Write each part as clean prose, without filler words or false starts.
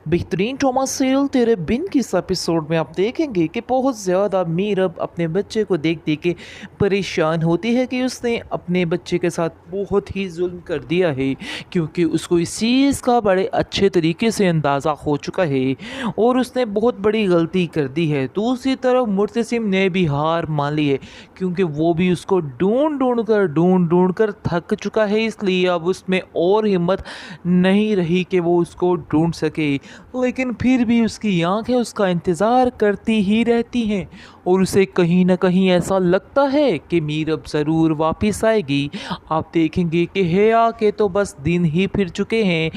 बेहतरीन trauma serial तेरे बिन की इस एपिसोड में आप देखेंगे कि बहुत ज़्यादा मीरब अपने बच्चे को देख देख के परेशान होती है कि उसने अपने बच्चे के साथ बहुत ही जुल्म कर दिया है, क्योंकि उसको इस चीज़ का बड़े अच्छे तरीके से अंदाज़ा हो चुका है और उसने बहुत बड़ी गलती कर दी है। दूसरी तरफ मुर्तसिम ने भी हार मान ली है, क्योंकि वो भी उसको ढूंढ ढूंढ कर थक चुका है, इसलिए अब उसमें और हिम्मत नहीं रही कि वो उसको ढूंढ सके। लेकिन फिर भी उसकी आंखें उसका इंतज़ार करती ही रहती हैं और उसे कहीं न कहीं ऐसा लगता है कि मीर अब ज़रूर वापस आएगी। आप देखेंगे कि हेया के तो बस दिन ही फिर चुके हैं,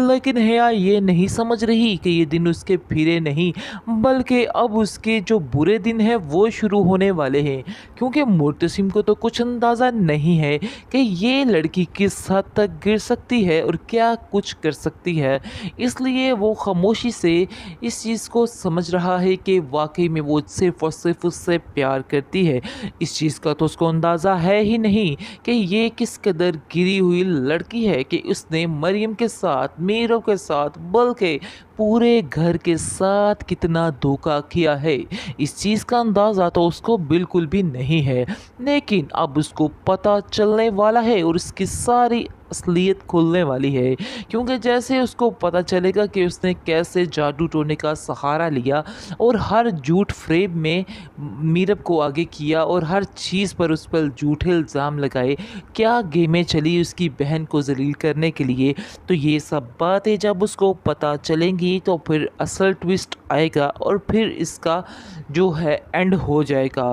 लेकिन हेया ये नहीं समझ रही कि ये दिन उसके फिरे नहीं, बल्कि अब उसके जो बुरे दिन हैं वो शुरू होने वाले हैं। क्योंकि मुर्तसिम को तो कुछ अंदाज़ा नहीं है कि ये लड़की किस हद तक गिर सकती है और क्या कुछ कर सकती है। इसलिए वो खामोशी से इस चीज़ को समझ रहा है कि वाक़ई में वो सिर्फ़ और सिर्फ़ उससे प्यार करती है। इस चीज़ का तो उसको अंदाज़ा है ही नहीं कि ये किस कदर गिरी हुई लड़की है कि उसने मरियम के साथ, मीरा के साथ, बल्कि पूरे घर के साथ कितना धोखा किया है। इस चीज़ का अंदाज़ा तो उसको बिल्कुल भी नहीं है, लेकिन अब उसको पता चलने वाला है और उसकी सारी असलियत खुलने वाली है। क्योंकि जैसे उसको पता चलेगा कि उसने कैसे जादू टोने का सहारा लिया और हर झूठ फ्रेब में मीरब को आगे किया और हर चीज़ पर उस पर झूठे इल्ज़ाम लगाए, क्या गेमें चली उसकी बहन को ज़लील करने के लिए। तो ये सब बातें जब उसको पता चलेंगी तो फिर असल ट्विस्ट आएगा और फिर इसका जो है एंड हो जाएगा।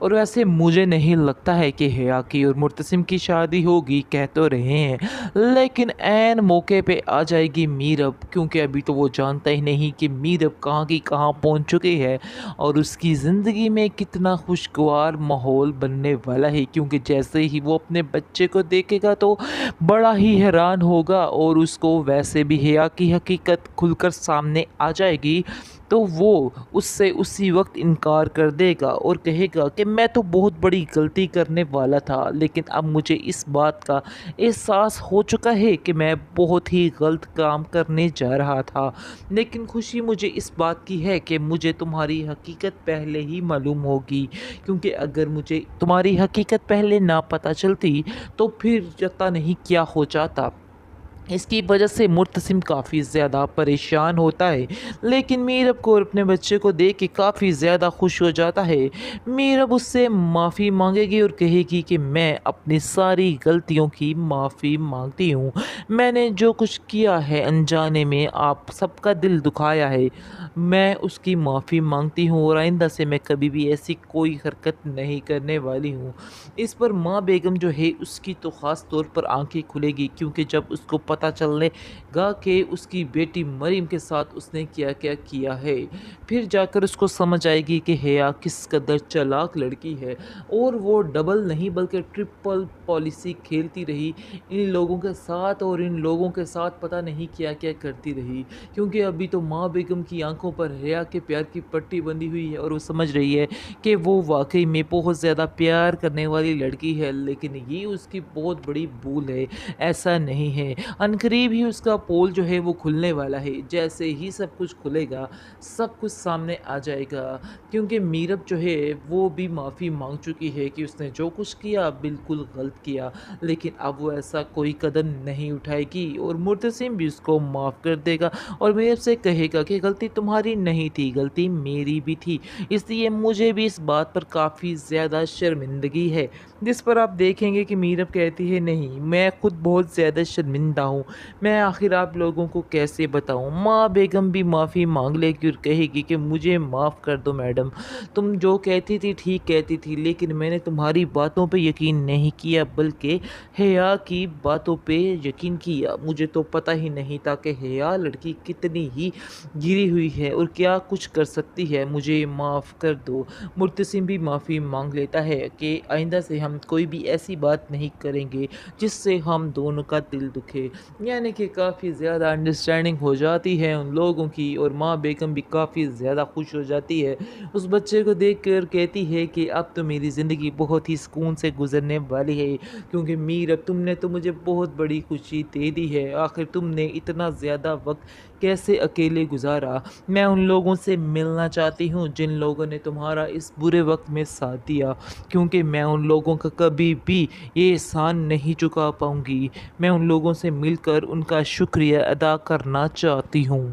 और वैसे मुझे नहीं लगता है कि हेया की और मुर्तसिम की शादी होगी, कह तो रहे हैं, लेकिन ऐन मौके पे आ जाएगी मीरब, क्योंकि अभी तो वो जानता ही नहीं कि मीरब कहाँ की कहाँ पहुँच चुकी है और उसकी ज़िंदगी में कितना खुशगवार माहौल बनने वाला है। क्योंकि जैसे ही वो अपने बच्चे को देखेगा तो बड़ा ही हैरान होगा और उसको वैसे भी हेया की हकीकत खुलकर सामने आ जाएगी। तो वो उससे उसी वक्त इनकार कर देगा और कहेगा कि मैं तो बहुत बड़ी गलती करने वाला था, लेकिन अब मुझे इस बात का एहसास हो चुका है कि मैं बहुत ही गलत काम करने जा रहा था। लेकिन खुशी मुझे इस बात की है कि मुझे तुम्हारी हकीकत पहले ही मालूम होगी, क्योंकि अगर मुझे तुम्हारी हकीकत पहले ना पता चलती तो फिर पता नहीं क्या हो जाता। इसकी वजह से मुर्तसिम काफ़ी ज़्यादा परेशान होता है, लेकिन मीरब को और अपने बच्चे को देख के काफ़ी ज़्यादा खुश हो जाता है। मीरब उससे माफ़ी मांगेगी और कहेगी कि मैं अपनी सारी गलतियों की माफ़ी मांगती हूँ। मैंने जो कुछ किया है अनजाने में आप सबका दिल दुखाया है, मैं उसकी माफ़ी मांगती हूँ और आइंदा से मैं कभी भी ऐसी कोई हरकत नहीं करने वाली हूँ। इस पर माँ बेगम जो है उसकी तो ख़ास तौर पर आंखें खुलेगी, क्योंकि जब उसको पता चलेगा कि उसकी बेटी मरीम के साथ उसने क्या क्या किया है, फिर जाकर उसको समझ आएगी कि हेया किस कदर चालाक लड़की है और वो डबल नहीं बल्कि ट्रिपल पॉलिसी खेलती रही इन लोगों के साथ और इन लोगों के साथ पता नहीं क्या क्या करती रही। क्योंकि अभी तो माँ बेगम की आंखों पर हेया के प्यार की पट्टी बंधी हुई है और वो समझ रही है कि वो वाकई में बहुत ज़्यादा प्यार करने वाली लड़की है, लेकिन ये उसकी बहुत बड़ी भूल है। ऐसा नहीं है, अनकरीब ही उसका पोल जो है वो खुलने वाला है। जैसे ही सब कुछ खुलेगा सब कुछ सामने आ जाएगा, क्योंकि मीरब जो है वो भी माफ़ी मांग चुकी है कि उसने जो कुछ किया बिल्कुल गलत किया, लेकिन अब वो ऐसा कोई कदम नहीं उठाएगी और मुर्तसिम भी उसको माफ़ कर देगा और मीरब से कहेगा कि गलती तुम्हारी नहीं थी, गलती मेरी भी थी, इसलिए मुझे भी इस बात पर काफ़ी ज़्यादा शर्मिंदगी है। जिस पर आप देखेंगे कि मीरब कहती है नहीं, मैं खुद बहुत ज़्यादा शर्मिंदा हूँ, मैं आखिर आप लोगों को कैसे बताऊँ। माँ बेगम भी माफ़ी मांग लेगी और कहेगी कि मुझे माफ़ कर दो मैडम, तुम जो कहती थी ठीक कहती थी, लेकिन मैंने तुम्हारी बातों पे यकीन नहीं किया बल्कि हेया की बातों पे यकीन किया। मुझे तो पता ही नहीं था कि हेया लड़की कितनी ही गिरी हुई है और क्या कुछ कर सकती है, मुझे माफ़ कर दो। मुर्तसिम भी माफ़ी मांग लेता है कि आइंदा से हम कोई भी ऐसी बात नहीं करेंगे जिससे हम दोनों का दिल दुखे। یعنی کہ کافی زیادہ انڈرسٹینڈنگ ہو جاتی ہے ان لوگوں کی، اور ماں بیگم بھی کافی زیادہ خوش ہو جاتی ہے اس بچے کو دیکھ کر، کہتی ہے کہ اب تو میری زندگی بہت ہی سکون سے گزرنے والی ہے، کیونکہ میر اب تم نے تو مجھے بہت بڑی خوشی دے دی ہے، آخر تم نے اتنا زیادہ وقت کیسے اکیلے گزارا؟ میں ان لوگوں سے ملنا چاہتی ہوں جن لوگوں نے تمہارا اس برے وقت میں ساتھ دیا، کیونکہ میں ان لوگوں کا کبھی بھی یہ احسان نہیں چکا پاؤں گی۔ میں ان لوگوں سے مل کر ان کا شکریہ ادا کرنا چاہتی ہوں۔